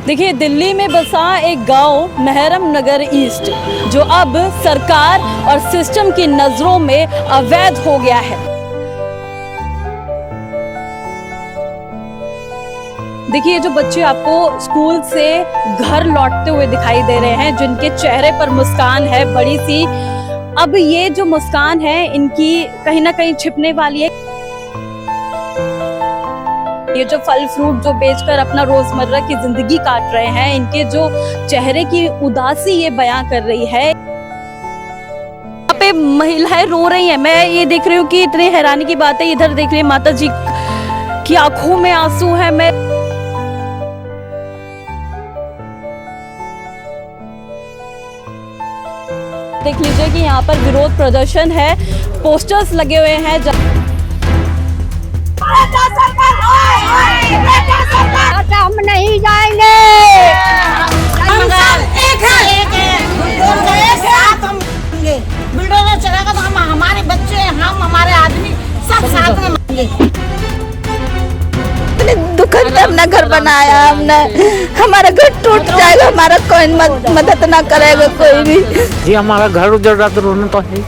देखिए, दिल्ली में बसा एक गांव मेहरम नगर ईस्ट जो अब सरकार और सिस्टम की नजरों में अवैध हो गया है। देखिए, ये जो बच्चे आपको स्कूल से घर लौटते हुए दिखाई दे रहे हैं, जिनके चेहरे पर मुस्कान है बड़ी सी, अब ये जो मुस्कान है इनकी कहीं ना कहीं छिपने वाली है। ये जो फल फ्रूट जो बेचकर अपना रोजमर्रा की जिंदगी काट रहे हैं, इनके जो चेहरे की उदासी ये बयां कर रही है। यहाँ पे महिलाएं रो रही हैं। मैं ये देख रही हूँ कि इतनी हैरानी की बात है, इधर देख रही है माता जी की आंखों में आंसू है। मैं देख लीजिए कि यहाँ पर विरोध प्रदर्शन है, पोस्टर्स लगे हुए हैं। हम नहीं जाएंगे। बुलडोजर चलेगा तो हम हमारे बच्चे, हम हमारे आदमी सब साथ में मांगेंगे। दुखद से हमने घर बनाया, हमने हमारा घर टूट जाएगा, हमारा कोई मदद ना करेगा कोई भी। जी हमारा घर उजड़ रहा तो रोना तो है,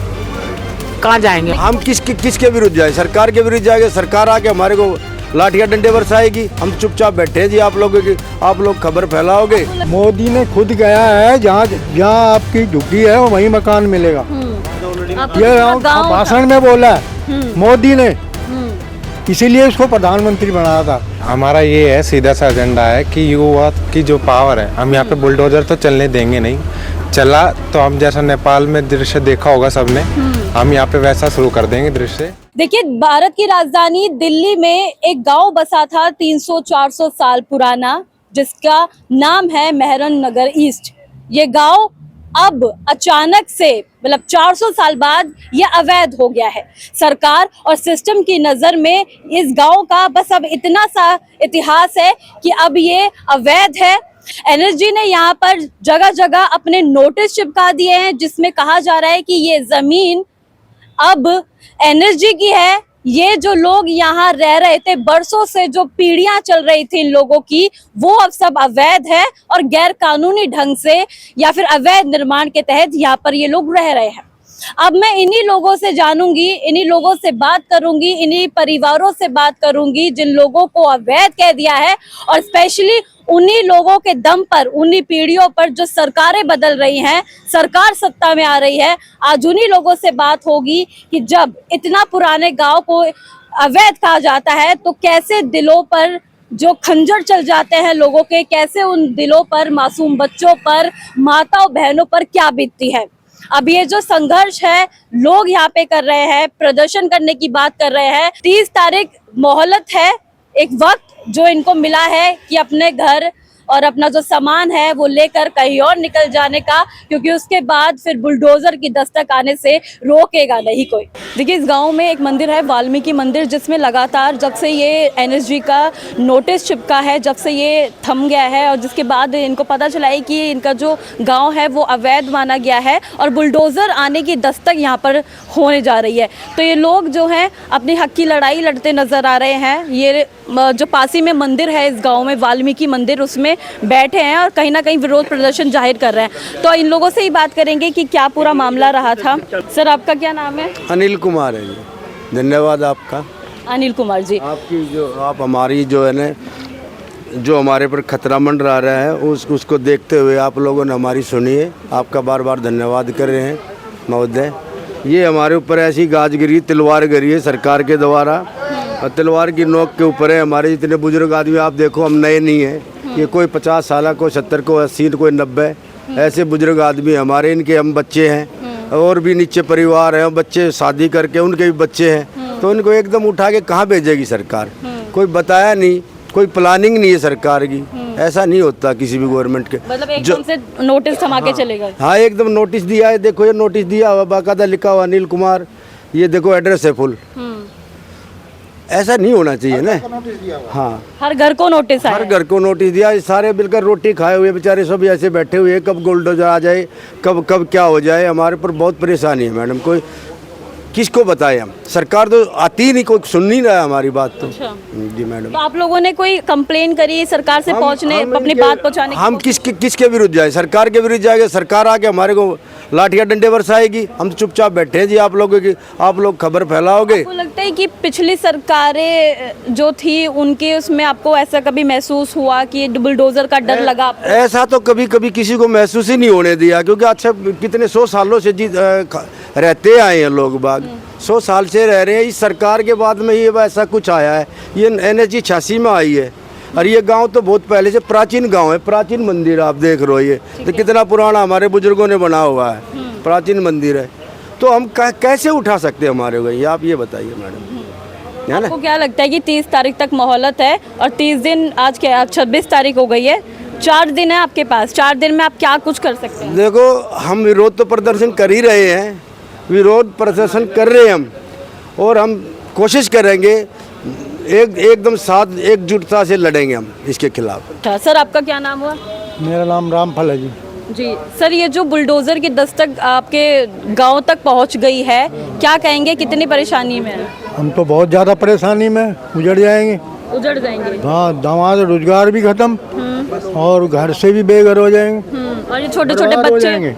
कहाँ जाएंगे हम? किसके विरुद्ध जाए? सरकार के विरुद्ध जाएंगे। सरकार आके हमारे को लाठियां डंडे बरसाएगी, हम चुपचाप बैठे जी। आप लोग खबर फैलाओगे। मोदी ने खुद गया है, जहाँ आपकी झुग्गी है वहीं मकान मिलेगा। ये भाषण में बोला है मोदी ने, इसीलिए उसको प्रधानमंत्री बनाया था। हमारा ये है, सीधा सा एजेंडा है कि युवा की जो पावर है, हम यहाँ पे बुलडोजर तो चलने देंगे नहीं। चला तो हम जैसा नेपाल में दृश्य देखा होगा सबने, हम यहाँ पे वैसा शुरू कर देंगे दृश्य। देखिए, भारत की राजधानी दिल्ली में एक गांव बसा था 300-400 साल पुराना, जिसका नाम है मेहरम नगर ईस्ट। ये गांव अब अचानक से मतलब 400 साल बाद ये अवैध हो गया है। सरकार और सिस्टम की नजर में इस गांव का बस अब इतना सा इतिहास है कि अब ये अवैध है। एनएसजी ने यहाँ पर जगह जगह अपने नोटिस चिपका दिए हैं, जिसमें कहा जा रहा है कि ये जमीन अब एनएसजी की है। ये जो लोग यहाँ रह रहे थे, बरसों से जो पीढ़ियां चल रही थी इन लोगों की, वो अब सब अवैध है और गैर कानूनी ढंग से या फिर अवैध निर्माण के तहत यहाँ पर ये लोग रह रहे हैं। अब मैं इन्हीं लोगों से जानूंगी, इन्हीं लोगों से बात करूंगी, इन्हीं परिवारों से बात करूंगी जिन लोगों को अवैध कह दिया है, और स्पेशली उन्हीं लोगों के दम पर, उन्हीं पीढ़ियों पर जो सरकारें बदल रही हैं, सरकार सत्ता में आ रही है। आज उन्हीं लोगों से बात होगी कि जब इतना पुराने गांव को अवैध कहा जाता है तो कैसे दिलों पर जो खंजर चल जाते हैं लोगों के, कैसे उन दिलों पर, मासूम बच्चों पर, माताओं बहनों पर क्या बीतती है। अब ये जो संघर्ष है लोग यहाँ पे कर रहे हैं, प्रदर्शन करने की बात कर रहे हैं। 30 तारीख मोहलत है, एक वक्त जो इनको मिला है कि अपने घर और अपना जो सामान है वो लेकर कहीं और निकल जाने का, क्योंकि उसके बाद फिर बुलडोजर की दस्तक आने से रोकेगा नहीं कोई। देखिए, इस गांव में एक मंदिर है, वाल्मीकि मंदिर, जिसमें लगातार जब से ये एनएसजी का नोटिस चिपका है, जब से ये थम गया है और जिसके बाद इनको पता चला है कि इनका जो गांव है वो अवैध माना गया है और बुलडोजर आने की दस्तक यहाँ पर होने जा रही है, तो ये लोग जो हैं अपनी हक की लड़ाई लड़ते नजर आ रहे हैं। ये जो पासी में मंदिर है इस गाँव में, वाल्मीकि मंदिर, उसमें बैठे हैं और कहीं ना कहीं विरोध प्रदर्शन जाहिर कर रहे हैं। तो इन लोगों से ही बात करेंगे कि क्या पूरा मामला रहा था। सर, आपका क्या नाम है? अनिल कुमार है जी। धन्यवाद आपका। अनिल कुमार जी, आप हमारी जो है ना, जो हमारे पर खतरा मंडरा रहा है उसको देखते हुए आप लोगों ने हमारी सुनी है। आपका बार बार धन्यवाद कर रहे हैं महोदय। ये हमारे ऊपर ऐसी गाज गिरी, तलवार गिरी है सरकार के द्वारा, और तलवार की नोक के ऊपर है। हमारे जितने बुजुर्ग आदमी, आप देखो, हम नए नहीं हैं, ये कोई 50 साल को, 70 को, 80 कोई 90 ऐसे बुजुर्ग आदमी हमारे, इनके हम बच्चे हैं और भी नीचे परिवार हैं, बच्चे शादी करके उनके भी बच्चे हैं, तो उनको एकदम उठा के कहाँ भेजेगी सरकार? कोई बताया नहीं, कोई प्लानिंग नहीं है सरकार की। ऐसा नहीं होता किसी भी गवर्नमेंट के, मतलब एकदम से नोटिस थमा के चले गए। हाँ, एकदम नोटिस दिया है। देखो, ये नोटिस दिया हुआ, बाकायदा लिखा हुआ अनिल कुमार, ये देखो एड्रेस है फुल। ऐसा नहीं होना चाहिए ना। हाँ, हर घर को नोटिस आया, हर घर को नोटिस दिया। सारे मिलकर रोटी खाए हुए बेचारे सब ऐसे बैठे हुए, कब बुलडोजर आ जाए, कब क्या हो जाए। हमारे पर बहुत परेशानी है मैडम। कोई किसको बताएं हम? सरकार तो आती ही नहीं, कोई सुन नहीं रहा है हमारी बात तो। जी मैडम, तो आप लोगों ने कोई कंप्लेन करी सरकार से पहुंचने, अपनी बात पहुंचाने की हम कोशिश? किसके विरुद्ध जाए? सरकार के विरुद्ध जाएंगे, सरकार आके हमारे को लाठियां डंडे बरसाएगी, हम तो चुपचाप बैठे हैं जी। आप लोगों की, आप लोग खबर फैलाओगे। आपको लगता है कि पिछली सरकारें जो थी उनके उसमें आपको ऐसा कभी महसूस हुआ कि बुलडोजर का डर लगा आपको? ऐसा तो कभी कभी किसी को महसूस ही नहीं होने दिया, क्योंकि अच्छा कितने 100 सालों से रहते आए हैं लोग बाग, 100 साल से रह रहे हैं। इस सरकार के बाद में ये ऐसा कुछ आया है, ये NH 86 में आई है। और ये गांव तो बहुत पहले से प्राचीन गांव है, प्राचीन मंदिर आप देख रहे हो, ये तो कितना पुराना हमारे बुजुर्गों ने बना हुआ है, प्राचीन मंदिर है। तो हम कैसे उठा सकते हैं हमारे को, ये आप ये बताइए मैडम, है ना? आपको क्या लगता है कि 30 तारीख तक मोहलत है और 30 दिन, आज क्या 26 तारीख हो गई है, 4 दिन है आपके पास, 4 दिन में आप क्या कुछ कर सकते हैं? देखो, हम विरोध तो प्रदर्शन कर ही रहे हैं, विरोध प्रदर्शन कर रहे हैं हम, और हम कोशिश करेंगे एकदम साथ एकजुटता से लड़ेंगे हम इसके खिलाफ। अच्छा सर, आपका क्या नाम हुआ? मेरा नाम रामफल है जी। जी सर, ये जो बुलडोजर की दस्तक आपके गांव तक पहुंच गई है, क्या कहेंगे, कितनी परेशानी में है? हम तो बहुत ज़्यादा परेशानी में उजड़ जाएंगे। उजड़ जाएंगे? हाँ, हमारा रोजगार भी खत्म और घर से भी बेघर हो जाएंगे। और ये छोटे छोटे बर्बाद हो बच्चे जाएंगे,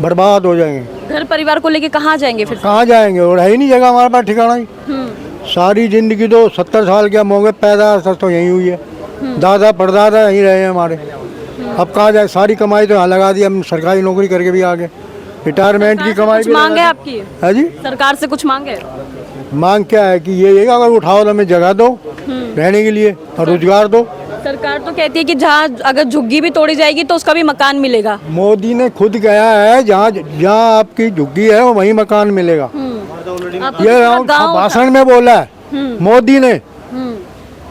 बर्बाद हो जाएंगे। घर परिवार को लेके कहाँ जाएंगे फिर? कहाँ जाएंगे? और है ही नहीं जगह हमारे पास ठिकाना ही। सारी जिंदगी तो 70 साल के हम हो गए, पैदा तो यहीं हुई है, दादा परदादा यहीं रहे हैं हमारे। अब कहाँ जाए? सारी कमाई तो यहाँ लगा दी, हम सरकारी नौकरी करके भी आ गए, रिटायरमेंट की कमाई कुछ भी मांग है लगा आपकी? दी। है जी, सरकार से कुछ मांग है? मांग क्या है कि ये अगर उठाओ तो हमें जगह दो रहने के लिए और रोजगार दो। सरकार तो कहती है कि जहाँ अगर झुग्गी भी तोड़ी जाएगी तो उसका भी मकान मिलेगा। मोदी ने खुद कहा है, जहाँ जहाँ आपकी झुग्गी है वहीं मकान मिलेगा। आपका ये पूरा गाँव भाषण में बोला है मोदी ने,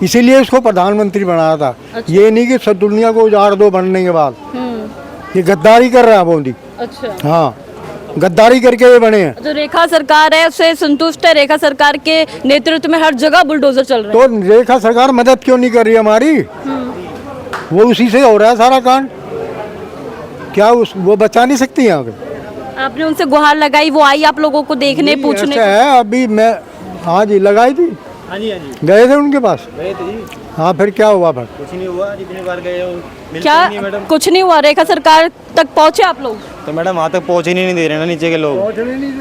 इसीलिए इसको प्रधानमंत्री बनाया था। ये नहीं कि सब दुनिया को उजाड़ दो बनने के बाद। ये गद्दारी कर रहा है मोदी। अच्छा, हाँ, गद्दारी करके ये बने हैं। जो रेखा सरकार है उससे संतुष्ट है? रेखा सरकार के नेतृत्व में हर जगह बुलडोजर चल रहे हैं। तो रेखा सरकार मदद क्यों नहीं कर रही हमारी? वो उसी से हो रहा है सारा कांड। क्या वो बचा नहीं सकती यहाँ पे? आपने उनसे गुहार लगाई, वो आई आप लोगों को देखने पूछने? ऐसा है, अभी मैं, हाँ जी, लगाई थी। हाँ जी, हाँ जी, गए थे उनके पास। गए थे जी। हाँ, फिर क्या हुआ? फिर कुछ नहीं हुआ, जितनी बार गए हो मिलते क्या नहीं मैडम। कुछ नहीं हुआ? रेखा सरकार तक पहुंचे आप लोग? तो मैडम वहाँ तक पहुँच ही नहीं दे रहे ना नीचे के लोग।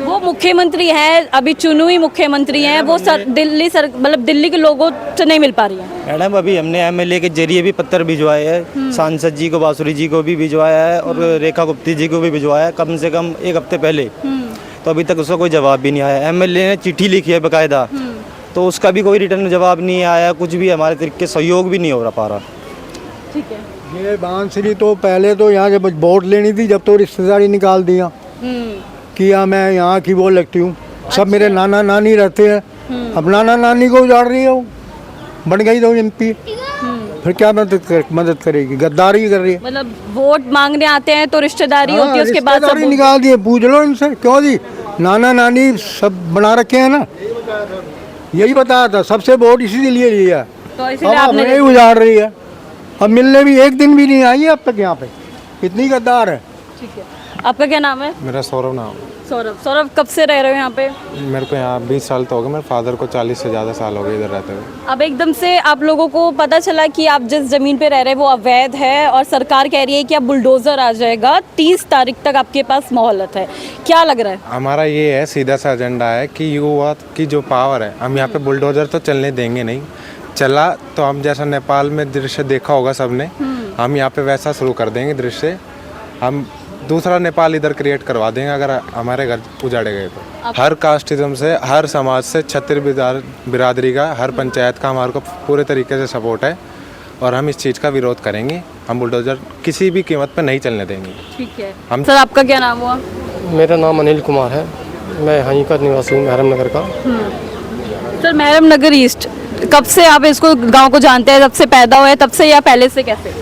वो मुख्यमंत्री हैं, अभी चुनी हुई मुख्यमंत्री हैं, वो मतलब दिल्ली के लोगों से नहीं मिल पा रही है। मैडम अभी हमने MLA के जरिए भी पत्र भिजवाए हैं, सांसद जी को, बासुरी जी को भी भिजवाया है और रेखा गुप्ती जी को भी भिजवाया है, कम से कम 1 हफ्ते पहले। तो अभी तक उसका कोई जवाब भी नहीं आया। MLA ने चिट्ठी लिखी है बाकायदा, तो उसका भी कोई रिटर्न जवाब नहीं आया, कुछ भी हमारे तरीके सहयोग भी नहीं हो पा रहा। ठीक है। ये बांसुरी तो पहले तो यहाँ जब वोट लेनी थी, जब तो रिश्तेदारी निकाल दिया कि मैं यहाँ की वो लगती हूँ। सब मेरे नाना नानी रहते हैं, अब नाना नानी को उजाड़ रही है। वो बन गई तो MP, फिर क्या मदद करेगी? गद्दारी कर रही है। मतलब वोट मांगने आते हैं तो रिश्तेदारी होती है, उसके बाद सब रिश्तेदारी निकाल दिए। पूछ लो इनसे, क्यों जी? नाना नानी सब बना रखे हैं ना, यही बताया था, सबसे वोट इसीलिए लिया। तो इसीलिए अब आपने नहीं उजाड़ रही है। अब मिलने भी 1 दिन भी नहीं आई है अब तक यहाँ पे, इतनी गद्दार है। ठीक है। आपका क्या नाम है? मेरा सौरभ नाम। सौरभ। सौरभ, कब से रह रहे हो यहाँ पे? मेरे को यहाँ 20 साल तो हो गए, मेरे फादर को 40 से ज़्यादा साल हो गए इधर रहते हुए। अब एकदम से आप लोगों को पता चला कि आप जिस ज़मीन पे रह रहे हैं वो अवैध है और सरकार कह रही है कि अब बुलडोज़र आ जाएगा, 30 तारीख तक आपके पास मोहलत है, क्या लग रहा है? हमारा ये है, सीधा सा एजेंडा है कि युवा की जो पावर है, हम यहाँ पे बुलडोजर तो चलने देंगे नहीं। चला तो हम जैसा नेपाल में दृश्य देखा होगा सबने, हम यहाँ पे वैसा शुरू कर देंगे दृश्य। हम दूसरा नेपाल इधर क्रिएट करवा देंगे अगर हमारे घर उजाड़े गए तो। हर कास्टिज्म से, हर समाज से, छत्तीस बिरादरी का, हर पंचायत का हमारे को पूरे तरीके से सपोर्ट है और हम इस चीज़ का विरोध करेंगे। हम बुलडोजर किसी भी कीमत पर नहीं चलने देंगे। ठीक है। सर, आपका क्या नाम हुआ? मेरा नाम अनिल कुमार है, मैं यहीं का निवासी हूँ, महरम नगर का। सर, महरम नगर ईस्ट, कब से आप इसको गांव को जानते हैं? जब से पैदा हुए तब से या पहले से, कैसे?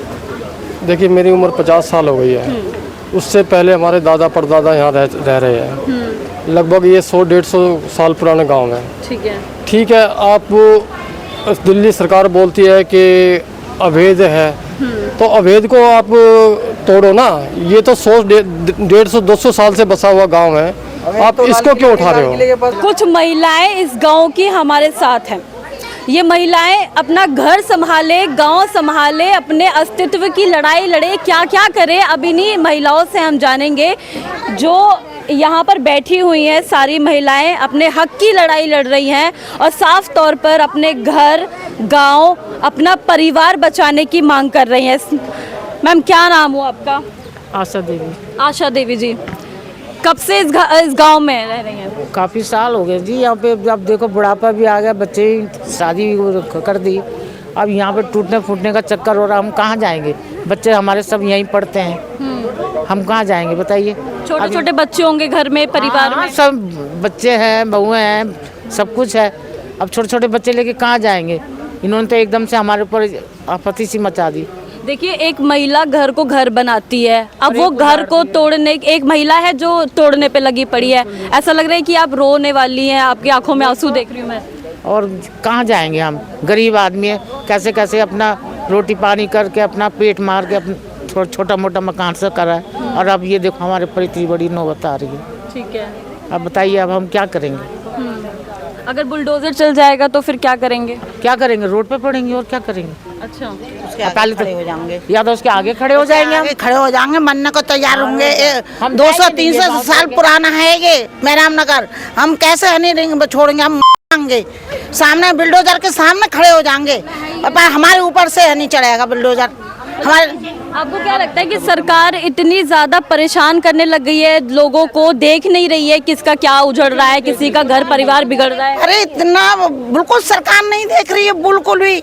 देखिए, मेरी उम्र 50 साल हो गई है। उससे पहले हमारे दादा परदादा यहाँ रह रहे हैं। लगभग ये 100-150 साल पुराना गांव है। ठीक है। ठीक है, आप दिल्ली सरकार बोलती है कि अवैध है, तो अवैध को आप तोड़ो ना। ये तो 100-150-200 साल से बसा हुआ गांव है। आप इसको क्यों उठा रहे हो? कुछ महिलाएं इस गांव की हमारे साथ हैं। ये महिलाएं अपना घर संभाले, गांव संभाले, अपने अस्तित्व की लड़ाई लड़े, क्या क्या करे। अब इन्हीं महिलाओं से हम जानेंगे जो यहाँ पर बैठी हुई हैं। सारी महिलाएं अपने हक की लड़ाई लड़ रही हैं और साफ तौर पर अपने घर, गांव, अपना परिवार बचाने की मांग कर रही हैं। मैम, क्या नाम हो आपका? आशा देवी। आशा देवी जी, कब से इस गांव में रह रही हैं? काफ़ी साल हो गए जी यहाँ पे। अब देखो बुढ़ापा भी आ गया, बच्चे शादी कर दी, अब यहाँ पे टूटने फूटने का चक्कर हो रहा। हम कहाँ जाएंगे? बच्चे हमारे सब यहीं पढ़ते हैं, हम कहाँ जाएंगे बताइए? छोटे छोटे बच्चे होंगे घर में, परिवार में? सब बच्चे हैं, बहुएं हैं, सब कुछ है। अब छोटे छोटे बच्चे लेके कहाँ जाएंगे? इन्होंने तो एकदम से हमारे ऊपर आपत्ति सी मचा दी। देखिए, एक महिला घर को घर बनाती है, अब वो घर को तोड़ने, एक महिला है जो तोड़ने पे लगी पड़ी है। ऐसा लग रहा है कि आप रोने वाली हैं, आपकी आंखों में आंसू देख रही हूँ मैं। और कहाँ जाएंगे हम? गरीब आदमी है, कैसे कैसे अपना रोटी पानी करके अपना पेट मार के अपना छोटा मोटा मकान से करा है। और अब ये देखो हमारे पर इतनी बड़ी नौबत आ रही है। ठीक है, अब बताइए अब हम क्या करेंगे? अगर बुलडोजर चल जाएगा तो फिर क्या करेंगे? क्या करेंगे? रोड पे पड़ेंगे और क्या करेंगे? अच्छा, पहले तो हो जाएंगे, या तो उसके आगे खड़े हो जाएंगे। हम खड़े हो जाएंगे, मरने को तैयार होंगे। 200-300 साल पुराना है ये मेहराम नगर। हम कैसे हनी छोड़ेंगे? हम मांगे सामने बुलडोजर के सामने खड़े हो जाएंगे, हमारे ऊपर से नहीं चढ़ेगा बुलडोजर हमारे। आपको क्या लगता है कि सरकार इतनी ज्यादा परेशान करने लग गई है, लोगों को देख नहीं रही है किसका क्या उजड़ रहा है, किसी का घर परिवार बिगड़ रहा है? अरे इतना बिल्कुल सरकार नहीं देख रही है, बिल्कुल भी।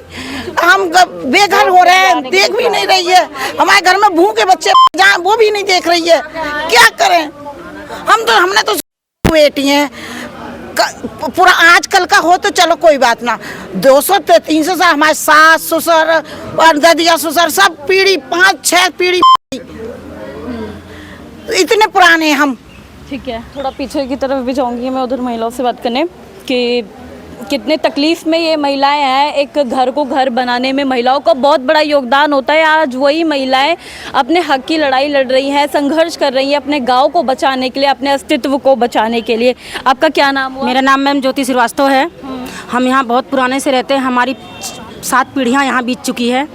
हम बेघर हो रहे हैं, देख भी नहीं रही है। हमारे घर में भूखे बच्चे जहाँ वो भी नहीं देख रही है। क्या करें? हमने तो बेटी हैं, पूरा आजकल का हो तो चलो कोई बात ना। 200-300 साल हमारे सास ससुर और ददिया ससुर सब पीढ़ी 5-6 पीढ़ी इतने पुराने हम। ठीक है, थोड़ा पीछे की तरफ भी जाऊंगी मैं, उधर महिलाओं से बात करने कि कितने तकलीफ में ये महिलाएं हैं। एक घर को घर बनाने में महिलाओं का बहुत बड़ा योगदान होता है। आज वही महिलाएं अपने हक की लड़ाई लड़ रही हैं, संघर्ष कर रही हैं अपने गांव को बचाने के लिए, अपने अस्तित्व को बचाने के लिए। आपका क्या नाम हुआ? मेरा नाम मैम ज्योति श्रीवास्तव है। हम यहाँ बहुत पुराने से रहते हैं, हमारी 7 पीढ़ियाँ यहाँ बीत चुकी है।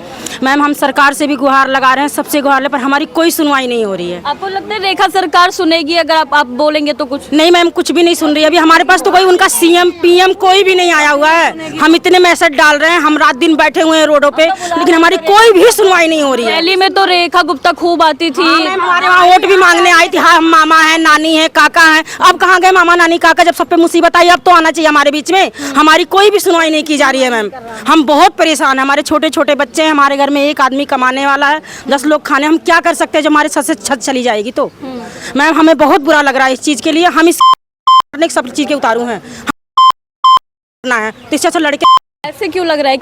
मैम, हम सरकार से भी गुहार लगा रहे हैं, सबसे गुहार ले, पर हमारी कोई सुनवाई नहीं हो रही है। आपको लगता है रेखा सरकार सुनेगी अगर आप बोलेंगे तो? कुछ नहीं मैम, कुछ भी नहीं सुन रही है। अभी हमारे पास तो कोई उनका CM PM कोई भी नहीं आया हुआ है। हम इतने मैसेज डाल रहे हैं, हम रात दिन बैठे हुए हैं रोडों पे, लेकिन हमारी कोई भी सुनवाई नहीं हो रही है। दिल्ली में तो रेखा गुप्ता खूब आती थी। हमारे वहाँ वोट भी मांगने आई थी। हाँ, हम मामा है, नानी है, काका है। अब कहाँ गए मामा नानी काका? जब सब पे मुसीबत आई अब तो आना चाहिए हमारे बीच में। हमारी कोई भी सुनवाई नहीं की जा रही है मैम। हम बहुत परेशान है, हमारे छोटे छोटे बच्चे हैं, हमारे घर में एक आदमी कमाने वाला है, 10 लोग खाने। हम क्या कर सकते हैं जब हमारे छत से छत चली जाएगी तो? मैम, हमें बहुत बुरा लग रहा है इस चीज़ के लिए। हम इस सब चीज़ के उतारू हैं है तो इससे अच्छा लड़के। ऐसे क्यों लग रहा है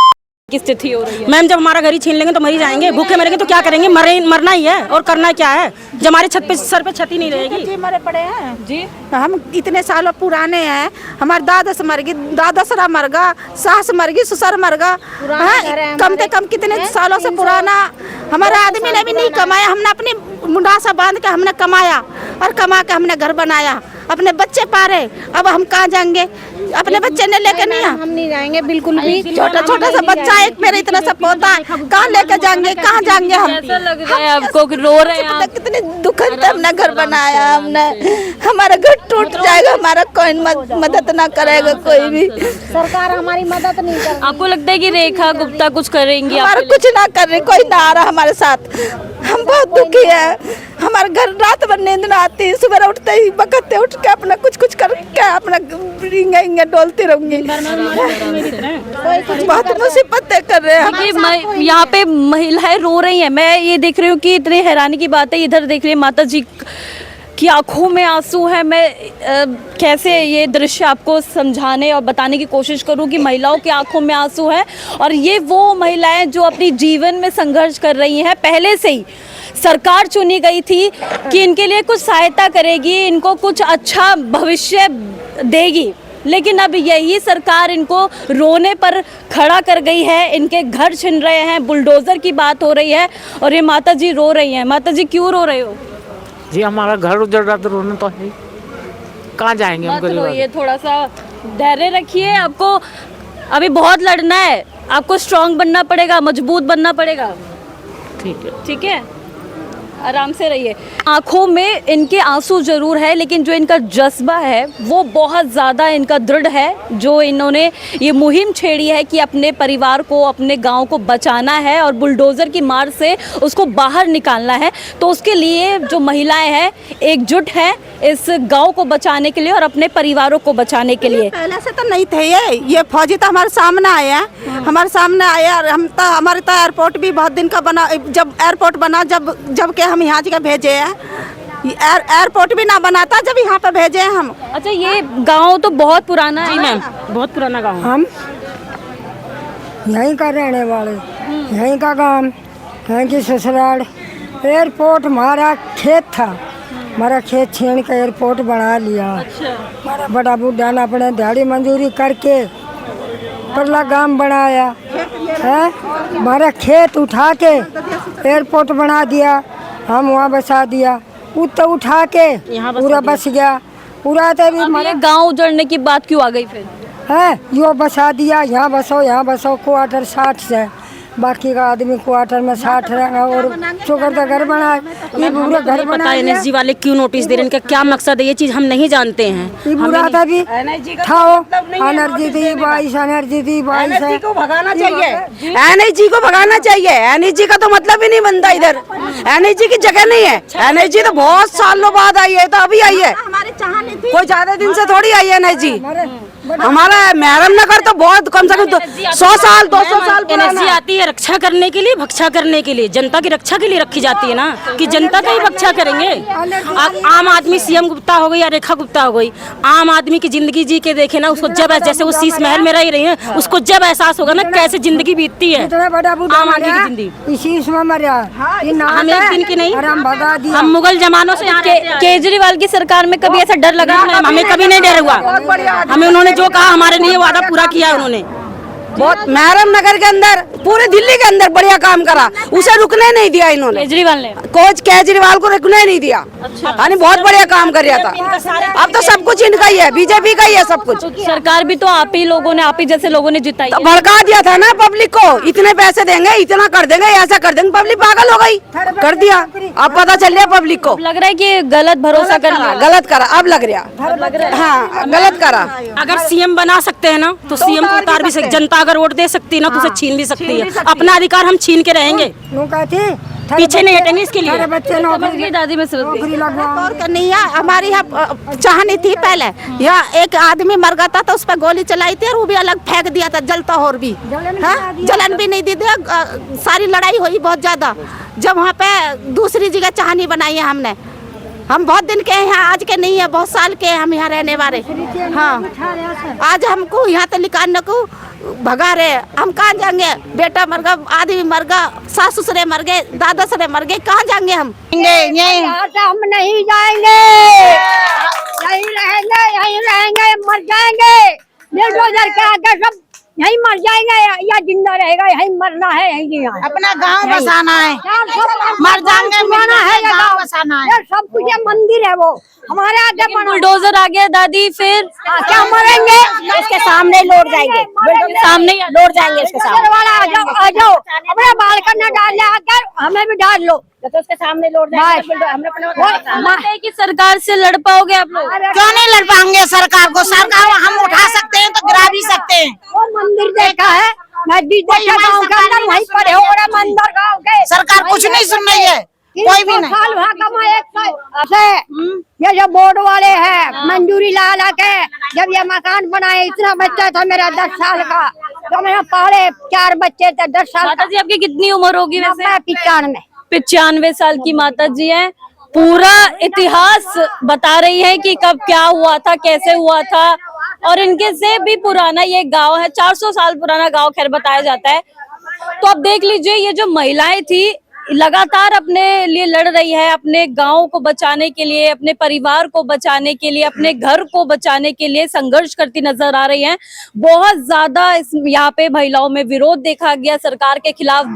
की स्थिति हो रही है? मैम, जब हमारा घर ही छीन लेंगे तो मर ही जाएंगे, भूखे मरेंगे तो क्या करेंगे? मरना ही है और करना क्या है जब हमारे छत पे सर पे छत ही नहीं रहेगी। मरे पड़े हैं जी, हम इतने सालों पुराने हैं। हमारे दादा से मर गई, दादा सरा मर गया, सास मर गई, ससुर मर गया। कम से कम कितने सालों से पुराना। हमारे आदमी ने भी नहीं कमाया, हमने अपनी मुंडासा बांध के हमने कमाया और कमा के हमने घर बनाया, अपने बच्चे पाले। अब हम कहाँ जाएंगे? अपने बच्चे ने लेके नहीं, हम नहीं जाएंगे बिल्कुल भी। छोटा छोटा सा बच्चा एक मेरे इतना सा पोता है, कहाँ लेके जाएंगे? कहाँ जाएंगे हम? ऐसा लग रहा है आपको कि रो रहे हैं आप? कितने दुखद से हमने घर बनाया, हमने हमारा घर टूट जाएगा, हमारा कोई मदद ना करेगा कोई भी। सरकार हमारी मदद नहीं कर। आपको लगता है कि रेखा गुप्ता कुछ करेंगी? हमारा कुछ ना कर रही, कोई ना आ रहा हमारे साथ। हम बहुत दुखी है। हमारे घर रात भर नींद ना आती, सुबह उठते ही बकते उठ के अपना कुछ करके अपना इंगे डोलती रहूंगी। बहुत मुसीबतें कर रहे हैं। यहाँ पे महिलाएं रो रही हैं। मैं ये देख रही हूँ कि इतनी हैरानी की बात है। इधर देख रही है माता जी की आंखों में आंसू है। मैं कैसे ये दृश्य आपको समझाने और बताने की कोशिश करूं कि महिलाओं की आंखों में आंसू है और ये वो महिलाएं जो अपनी जीवन में संघर्ष कर रही हैं। पहले से ही सरकार चुनी गई थी कि इनके लिए कुछ सहायता करेगी, इनको कुछ अच्छा भविष्य देगी, लेकिन अब यही सरकार इनको रोने पर खड़ा कर गई है। इनके घर छिन रहे हैं, बुलडोज़र की बात हो रही है और ये माता जी रो रही हैं। माता जी, क्यों रो रहे हो? जी, हमारा घर उजड़ रहा तो रोना तो है। कहाँ जाएंगे हम मत गरीब आदमी? रोइए, थोड़ा सा धैर्य रखिए। आपको अभी बहुत लड़ना है, आपको स्ट्रांग बनना पड़ेगा, मजबूत बनना पड़ेगा। ठीक है। ठीक है, आराम से रहिए। आंखों में इनके आंसू जरूर है, लेकिन जो इनका जज्बा है वो बहुत ज़्यादा इनका दृढ़ है। जो इन्होंने ये मुहिम छेड़ी है कि अपने परिवार को, अपने गांव को बचाना है और बुलडोज़र की मार से उसको बाहर निकालना है। तो उसके लिए जो महिलाएं हैं एकजुट हैं इस गांव को बचाने के लिए और अपने परिवारों को बचाने के लिए। पहले से तो नहीं थे ये फौजी तो हमारे सामने आया, हमारे सामने आया। हम तो हमारे तो एयरपोर्ट भी बहुत दिन का बना, जब एयरपोर्ट बना जब के हम यहाँ जगह भेजे हैं। एयरपोर्ट भी ना बना था जब यहाँ पे भेजे हैं हम। अच्छा, ये गांव तो बहुत पुराना है। जी मैम, बहुत पुराना गाँव है। हम यहीं का रहने वाले, यहीं का गांव, यहीं की ससुराल। एयरपोर्ट हमारा खेत था, हमारा खेत छीन के एयरपोर्ट बना लिया। हमारा बड़ा बुढ़ा ने अपने दिहाड़ी मंजूरी करके परला गांव बनाया है। हमारा खेत उठा के एयरपोर्ट बना दिया, हम वहाँ बसा दिया। तो उठा के पूरा बस गया पूरा। तो हमारे गांव उजड़ने की बात क्यों आ गई फिर? है यो बसा दिया, यहाँ बसो क्वार्टर 60 से, बाकी का आदमी क्वार्टर में 60 रहेगा और चोकर का घर बना। ये पूरा घर बना पता है एनएसजी वाले क्यों नोटिस दे रहे हैं, इनका क्या मकसद है, ये चीज हम नहीं जानते हैं। ये बुरा था भी थाओ एनर्जी दी बाईस, एनर्जी दी बाईस है। को भगाना चाहिए, एनएसजी को भगाना चाहिए। एनएसजी का तो मतलब ही नहीं बनता इधर, एनएसजी की जगह नहीं है। एनएसजी तो बहुत सालों बाद आई है, तो अभी आई है, कोई ज्यादा दिन से थोड़ी आई है एनएसजी। हमारा मेहरम नगर तो बहुत कम से कम 100 साल 200 साल एनएसजी आती है रक्षा करने के लिए, भक्षा करने के लिए, जनता की रक्षा के लिए रखी जाती है ना, कि जनता का ही भक्षा करेंगे। आम आदमी सीएम गुप्ता हो गई या रेखा गुप्ता हो गई, आम आदमी की जिंदगी जी के देखे ना, उसको जब जैसे वो शीश महल में रह रही है, उसको जब एहसास होगा ना कैसे जिंदगी बीतती है आम आदमी की जिंदगी। इसी में मरा हम एक दिन की नहीं, भगा दिया। हम मुगल जमानों से केजरीवाल की सरकार में कभी ऐसा डर लगा? हमें कभी नहीं डर हुआ, हमें उन्होंने जो कहा हमारे लिए वादा पूरा किया उन्होंने। बहुत मेहरम नगर के अंदर, पूरे दिल्ली के अंदर बढ़िया काम करा, उसे रुकने नहीं दिया इन्होंने। केजरीवाल ने केजरीवाल को रुकने नहीं दिया। यानी बहुत बढ़िया काम कर रहा था। अब तो सब कुछ इनका ही है, बीजेपी का ही है सब कुछ। सरकार भी तो आप ही लोगों ने, आप ही जैसे लोगों ने जिताई तो भड़का दिया था ना पब्लिक को, इतने पैसे देंगे, इतना कर देंगे, ऐसा कर देंगे। पब्लिक पागल हो गई, कर दिया। अब पता चल रहा पब्लिक को, लग रहा है कि गलत भरोसा कर लिया, गलत करा। अब लग रहा हाँ गलत करा। अगर सीएम बना सकते हैं ना तो सीएम को उतार भी सकते, जनता अगर वोट दे सकती है ना तो उसे छीन भी सकती है। अपना अधिकार हम छीन के रहेंगे, पीछे नहीं हटेंगे इसके लिए। बच्चे दादी में नौकरी लगवाओ। और नहीं है, हमारी यहाँ चाहनी थी पहले। यहाँ एक आदमी मर गया था तो उस पर गोली चलाई थी और वो भी अलग फेंक दिया था, जलता और भी जलन भी नहीं दी थी। सारी लड़ाई हुई बहुत ज्यादा। जब वहाँ पे दूसरी जगह चाहनी बनाई है हमने, हम बहुत दिन के हैं, आज के नहीं है, बहुत साल के हम यहाँ रहने वाले। हाँ, आज हमको यहाँ तो निकालने को भगा रहे, हम कहाँ जाएंगे? बेटा मर गया, आदमी मर गया, सास ससुरे मर गए, दादा ससुरे मर गए, कहाँ जाएंगे हम? हम नहीं जाएंगे, यहीं रहेंगे, मर जाएंगे। बुलडोजर के आगे सब यहीं मर जाएंगे या जिंदा रहेगा, यहीं मरना है, यहीं जीना है। अपना गांव बसाना है, मर जाएंगे, मरना है, गांव बसाना है। सब कुछ ये मंदिर है, वो हमारे आगे बुलडोजर आ गया दादी, फिर क्या मरेंगे? इसके सामने लौट जाएंगे, सामने लौट जाएंगे इसके सामने। आ जाओ, अपने बाल करना डाल ले आकर, हमें भी डाल लो। तो उसके सामने लौट है कि सरकार से लड़ पाओगे आप लोग? क्यों नहीं लड़ पाएंगे सरकार को? सरकार हम उठा सकते हैं तो गिरा भी सकते हैं। वो मंदिर देखा है, नजदीक देखा गाँव के अंदर, वहीं पर है वो मंदिर गाँव के। सरकार कुछ नहीं सुन रही है, कोई भी नहीं। साल वहाँ कमाए ये जो बोर्ड वाले हैं, मंजूरी ला ला के जब ये मकान बनाए, इतना बच्चा था मेरा 10 साल का, तो मैंने पाले 4 बच्चे थे 10 साल। माता जी आपकी कितनी उम्र होगी वैसे? 95 साल की माता जी हैं। पूरा इतिहास बता रही है कि कब क्या हुआ था, कैसे हुआ था, और इनके से भी पुराना ये गांव है, 400 साल पुराना गांव खैर बताया जाता है। तो आप देख लीजिए, ये जो महिलाएं थी लगातार अपने लिए लड़ रही है, अपने गांव को बचाने के लिए, अपने परिवार को बचाने के लिए, अपने घर को बचाने के लिए संघर्ष करती नजर आ रही हैं। बहुत ज्यादा इस यहाँ पे महिलाओं में विरोध देखा गया, सरकार के खिलाफ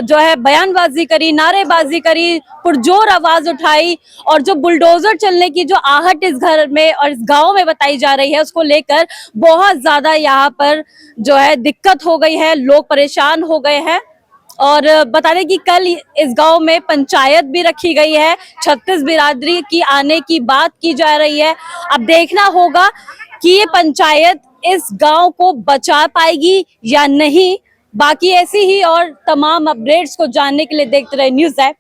जो है बयानबाजी करी, नारेबाजी करी, पुरजोर आवाज उठाई और जो बुलडोजर चलने की जो आहट इस घर में और इस गांव में बताई जा रही है, उसको लेकर बहुत ज्यादा यहाँ पर जो है दिक्कत हो गई है, लोग परेशान हो गए हैं। और बता दें कि कल इस गांव में पंचायत भी रखी गई है, 36 बिरादरी की आने की बात की जा रही है। अब देखना होगा कि ये पंचायत इस गांव को बचा पाएगी या नहीं। बाकी ऐसी ही और तमाम अपडेट्स को जानने के लिए देखते रहे न्यूज़ ऐप।